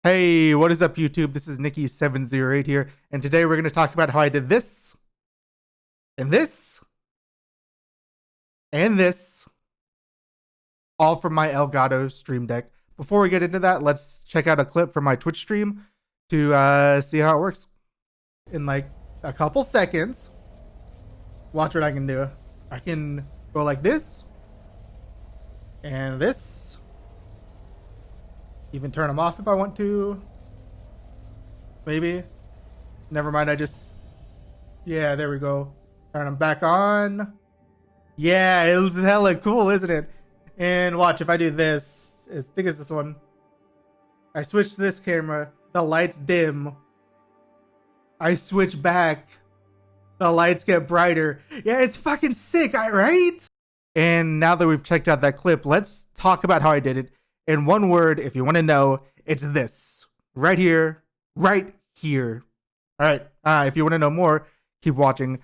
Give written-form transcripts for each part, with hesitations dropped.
Hey, what is up YouTube? This is Nikki708 here, and today we're going to talk about how I did this, and this, and this, all from my Elgato Stream Deck. Before we get into that, let's check out a clip from my Twitch stream to see how it works. In like a couple seconds, watch what I can do. I can go like this, and this. Even turn them off if I want to. Maybe. Never mind, yeah, there we go. Turn them back on. Yeah, it's hella cool, isn't it? And watch, if I do this, I think it's this one. I switch to this camera, the lights dim. I switch back, the lights get brighter. Yeah, it's fucking sick, right? And now that we've checked out that clip, let's talk about how I did it. In one word, if you want to know, it's this. Right here. Right here. All right. If you want to know more, keep watching.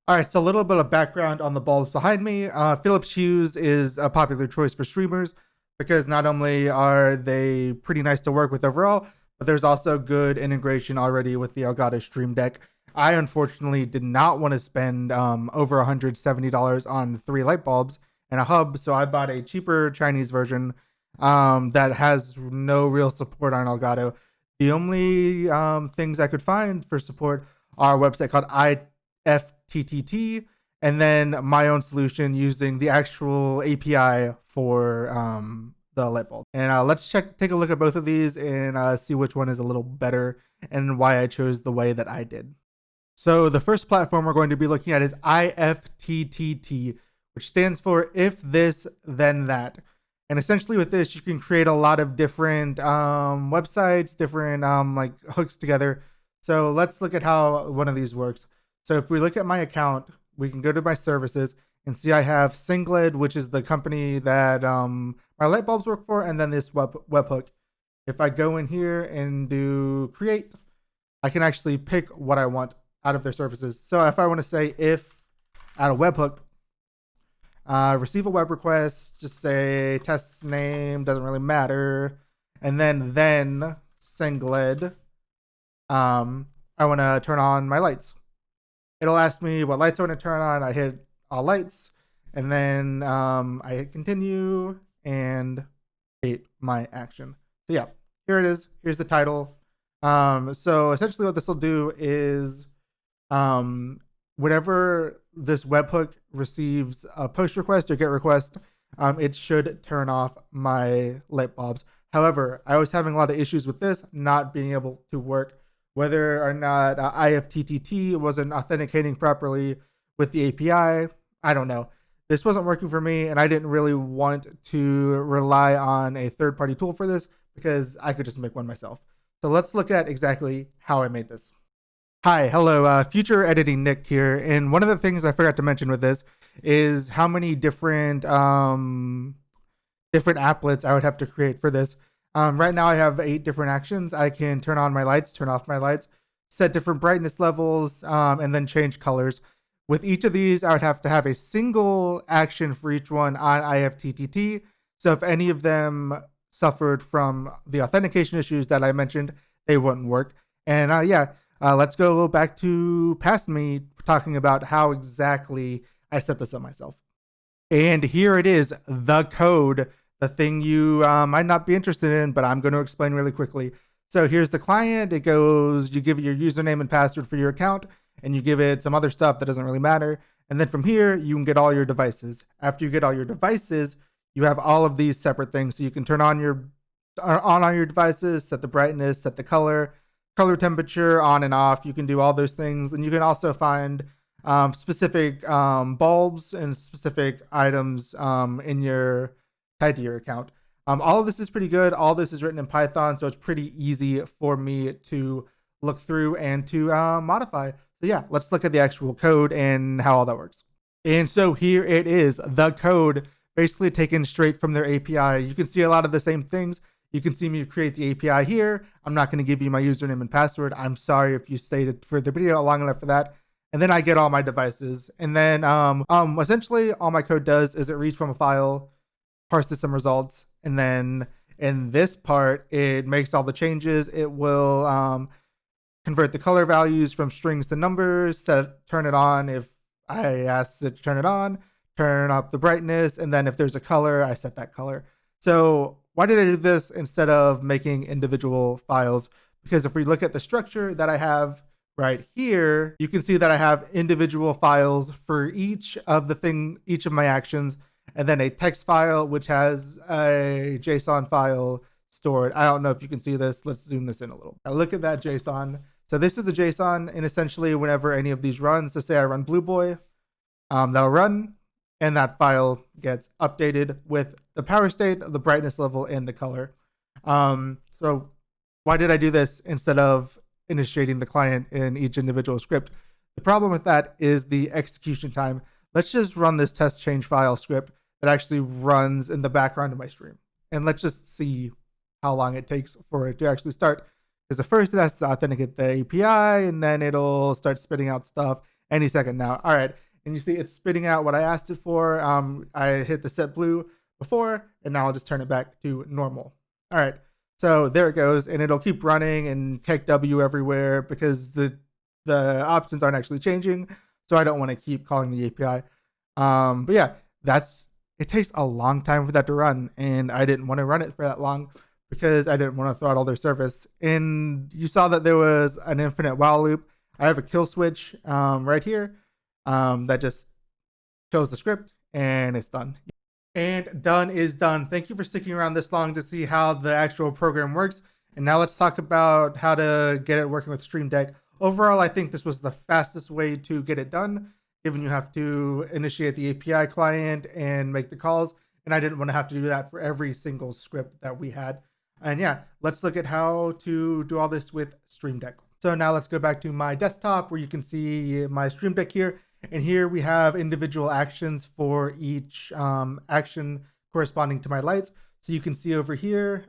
All right. So a little bit of background on the bulbs behind me. Phillips Hues is a popular choice for streamers because not only are they pretty nice to work with overall, but there's also good integration already with the Elgato Stream Deck. I unfortunately did not want to spend over $170 on 3 light bulbs and a hub, so I bought a cheaper Chinese version that has no real support on Elgato. The only things I could find for support are a website called IFTTT, and then my own solution using the actual API for the light bulb. And let's take a look at both of these and see which one is a little better and why I chose the way that I did. So the first platform we're going to be looking at is IFTTT, which stands for If This Then That. And essentially with this, you can create a lot of different websites, different like hooks together. So let's look at how one of these works. So if we look at my account, we can go to my services and see I have Singled, which is the company that my light bulbs work for, and then this webhook. If I go in here and do create, I can actually pick what I want out of their services. So if I want to say if add a webhook, receive a web request, just say test name, doesn't really matter. And then Singled, I want to turn on my lights. It'll ask me what lights I want to turn on. I hit all lights, and then I hit continue and hit my action. So yeah, here it is. Here's the title. So essentially what this will do is whenever this webhook receives a post request or get request, it should turn off my light bulbs. However, I was having a lot of issues with this not being able to work, whether or not IFTTT wasn't authenticating properly with the API. I don't know. This wasn't working for me, and I didn't really want to rely on a third-party tool for this because I could just make one myself. So let's look at exactly how I made this. Hi, hello, future editing Nick here, and one of the things I forgot to mention with this is how many different applets I would have to create for this. Right now I have 8 different actions. I can turn on my lights, turn off my lights, set different brightness levels, and then change colors. With each of these, I would have to have a single action for each one on IFTTT. So if any of them suffered from the authentication issues that I mentioned, they wouldn't work. And let's go back to past me talking about how exactly I set this up myself. And here it is, the code, the thing you might not be interested in, but I'm going to explain really quickly. So here's the client. It goes, you give it your username and password for your account, and you give it some other stuff that doesn't really matter. And then from here, you can get all your devices. After you get all your devices, you have all of these separate things. So you can turn on your devices, set the brightness, set the color temperature, on and off. You can do all those things. And you can also find specific bulbs and specific items tied to your account. All of this is pretty good. All this is written in Python, so it's pretty easy for me to look through and to modify. So yeah, let's look at the actual code and how all that works. And so here it is, the code, basically taken straight from their API. You can see a lot of the same things. You can see me create the API here. I'm not going to give you my username and password. I'm sorry if you stayed for the video long enough for that. And then I get all my devices. And then essentially all my code does is it reads from a file, parses some results, and then in this part, it makes all the changes. It will convert the color values from strings to numbers, turn it on if I asked it to turn it on, turn up the brightness, and then if there's a color, I set that color. So why did I do this instead of making individual files? Because if we look at the structure that I have right here, you can see that I have individual files for each of my actions, and then a text file which has a JSON file stored. I don't know if you can see this. Let's zoom this in a little. Now look at that JSON. So this is the JSON, and essentially whenever any of these runs, so say I run Blue Boy, that'll run, and that file gets updated with the power state, the brightness level, and the color. So why did I do this instead of initiating the client in each individual script? The problem with that is the execution time. Let's just run this test change file script that actually runs in the background of my stream. And let's just see how long it takes for it to actually start. Because at first it has to authenticate the API, and then it'll start spitting out stuff any second now. All right, and you see it's spitting out what I asked it for. I hit the set blue before, and now I'll just turn it back to normal. All right, so there it goes, and it'll keep running and take W everywhere because the options aren't actually changing, so I don't want to keep calling the API. But yeah, it takes a long time for that to run, and I didn't want to run it for that long because I didn't want to throttle their service. And you saw that there was an infinite while loop. I have a kill switch right here that just kills the script, and it's done. And done is done. Thank you for sticking around this long to see how the actual program works. And now let's talk about how to get it working with Stream Deck. Overall, I think this was the fastest way to get it done, given you have to initiate the API client and make the calls. And I didn't want to have to do that for every single script that we had. And yeah, let's look at how to do all this with Stream Deck. So now let's go back to my desktop where you can see my Stream Deck here. And here we have individual actions for each action corresponding to my lights. So you can see over here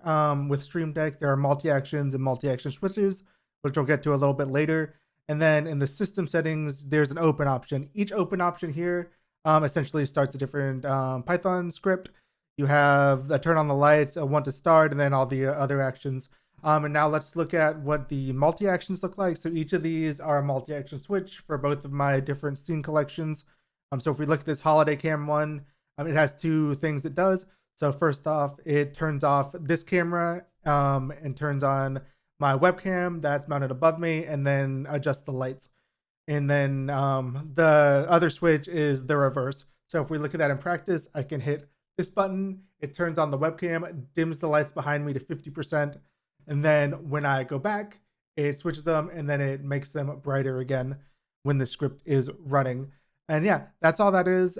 with Stream Deck, there are multi-actions and multi-action switches, which I'll get to a little bit later. And then in the system settings, there's an open option. Each open option here essentially starts a different Python script. You have a turn on the lights, a one to start, and then all the other actions. And now let's look at what the multi-actions look like. So each of these are a multi-action switch for both of my different scene collections. So if we look at this holiday cam one, it has two things it does. So first off, it turns off this camera and turns on my webcam that's mounted above me, and then adjusts the lights. And then the other switch is the reverse. So if we look at that in practice, I can hit this button, it turns on the webcam, dims the lights behind me to 50%. And then when I go back, it switches them, and then it makes them brighter again when the script is running. And yeah, that's all that is.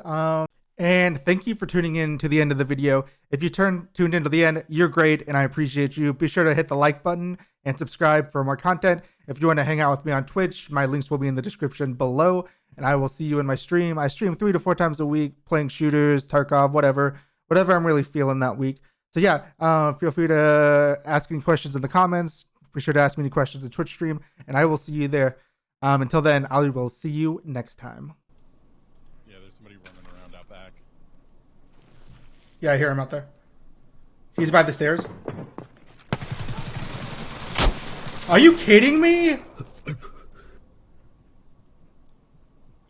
And thank you for tuning in to the end of the video. If you tuned into the end, you're great, and I appreciate you. Be sure to hit the like button and subscribe for more content. If you want to hang out with me on Twitch, my links will be in the description below, and I will see you in my stream. I stream 3 to 4 times a week, playing shooters, Tarkov, whatever I'm really feeling that week. So yeah, feel free to ask any questions in the comments. Be sure to ask me any questions in Twitch stream, and I will see you there. Until then, I will see you next time. Yeah, there's somebody running around out back. Yeah, I hear him out there. He's by the stairs. Are you kidding me?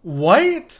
What?